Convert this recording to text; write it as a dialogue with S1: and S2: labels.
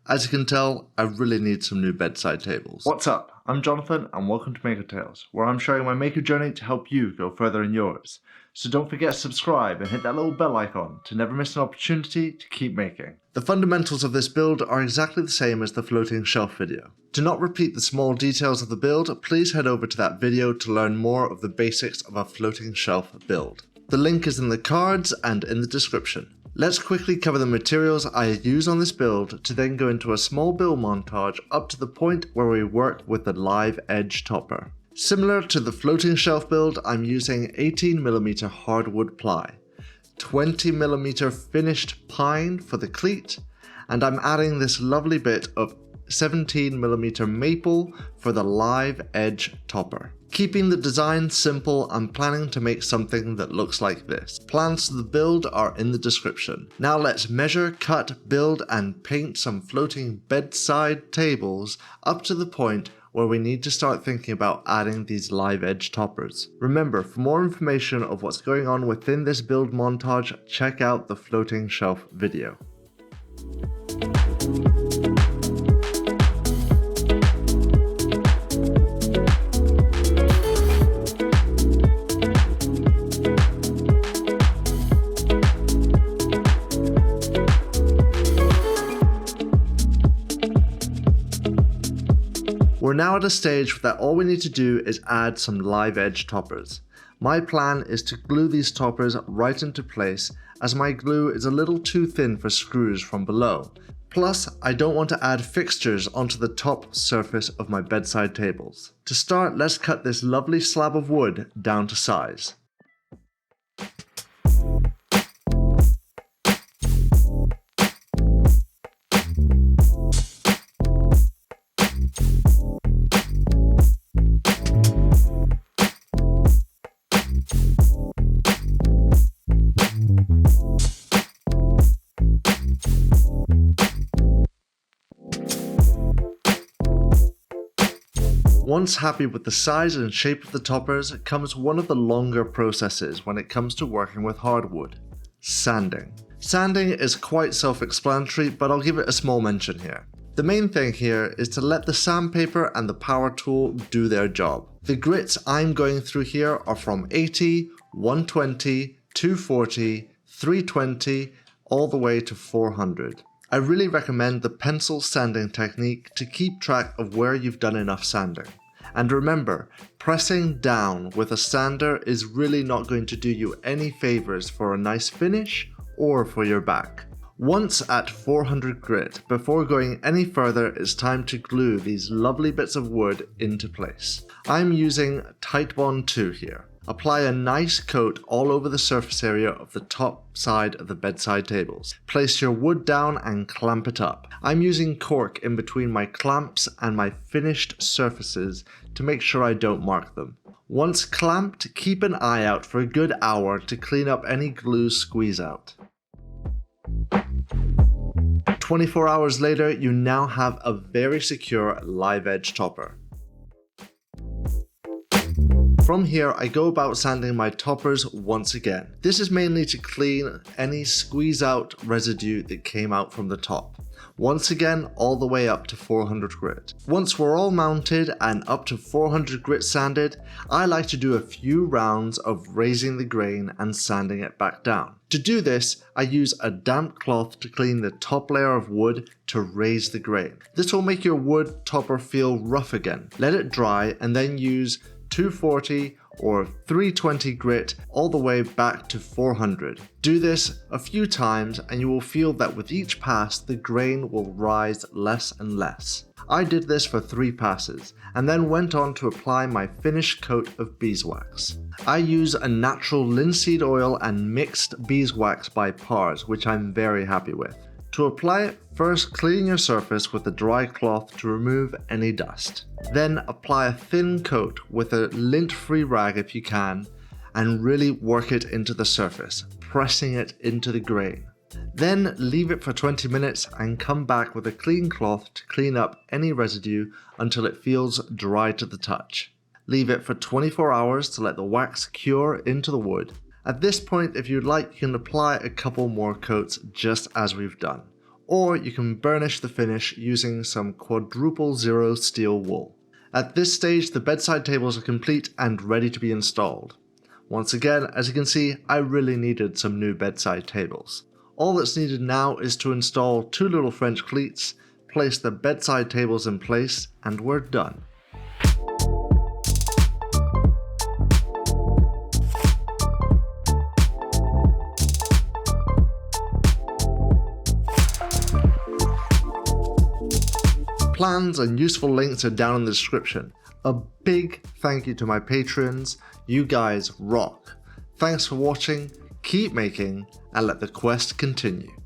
S1: As you can tell, I really need some new bedside tables. What's up? I'm Jonathan and welcome to Maker Tales, where I'm sharing my maker journey to help you go further in yours. So don't forget to subscribe and hit that little bell icon to never miss an opportunity to keep making. The fundamentals of this build are exactly the same as the floating shelf video. To not repeat the small details of the build, please head over to that video to learn more of the basics of a floating shelf build. The link is in the cards and in the description. Let's quickly cover the materials I use on this build to then go into a small build montage up to the point where we work with the live edge topper. Similar to the floating shelf build, I'm using 18mm hardwood ply, 20mm finished pine for the cleat, and I'm adding this lovely bit of 17mm maple for the live edge topper. Keeping the design simple, I'm planning to make something that looks like this. Plans to the build are in the description. Now let's measure, cut, build, and paint some floating bedside tables up to the point where we need to start thinking about adding these live edge toppers. Remember, for more information of what's going on within this build montage, check out the floating shelf video. We're now at a stage that all we need to do is add some live edge toppers. My plan is to glue these toppers right into place, as my glue is a little too thin for screws from below. Plus, I don't want to add fixtures onto the top surface of my bedside tables. To start, let's cut this lovely slab of wood down to size. Once happy with the size and shape of the toppers, comes one of the longer processes when it comes to working with hardwood: sanding. Sanding is quite self-explanatory, but I'll give it a small mention here. The main thing here is to let the sandpaper and the power tool do their job. The grits I'm going through here are from 80, 120, 240, 320, all the way to 400. I really recommend the pencil sanding technique to keep track of where you've done enough sanding. And remember, pressing down with a sander is really not going to do you any favors for a nice finish or for your back. Once at 400 grit, before going any further, it's time to glue these lovely bits of wood into place. I'm using Titebond 2 here. Apply a nice coat all over the surface area of the top side of the bedside tables. Place your wood down and clamp it up. I'm using cork in between my clamps and my finished surfaces to make sure I don't mark them. Once clamped, keep an eye out for a good hour to clean up any glue squeeze out. 24 hours later, you now have a very secure live edge topper. From here, I go about sanding my toppers once again. This is mainly to clean any squeeze out residue that came out from the top. Once again, all the way up to 400 grit. Once we're all mounted and up to 400 grit sanded, I like to do a few rounds of raising the grain and sanding it back down. To do this, I use a damp cloth to clean the top layer of wood to raise the grain. This will make your wood topper feel rough again. Let it dry and then use 240 or 320 grit all the way back to 400. Do this a few times and you will feel that with each pass the grain will rise less and less. I did this for 3 passes and then went on to apply my finished coat of beeswax. I use a natural linseed oil and mixed beeswax by Pars, which I'm very happy with. To apply it, first clean your surface with a dry cloth to remove any dust. Then apply a thin coat with a lint-free rag if you can, and really work it into the surface, pressing it into the grain. Then leave it for 20 minutes and come back with a clean cloth to clean up any residue until it feels dry to the touch. Leave it for 24 hours to let the wax cure into the wood. At this point, if you'd like, you can apply a couple more coats just as we've done. or you can burnish the finish using some quadruple zero steel wool. At this stage, the bedside tables are complete and ready to be installed. Once again, as you can see, I really needed some new bedside tables. All that's needed now is to install 2 little French cleats, place the bedside tables in place, and we're done. Plans and useful links are down in the description. A big thank you to my patrons, you guys rock. Thanks for watching, keep making, and let the quest continue.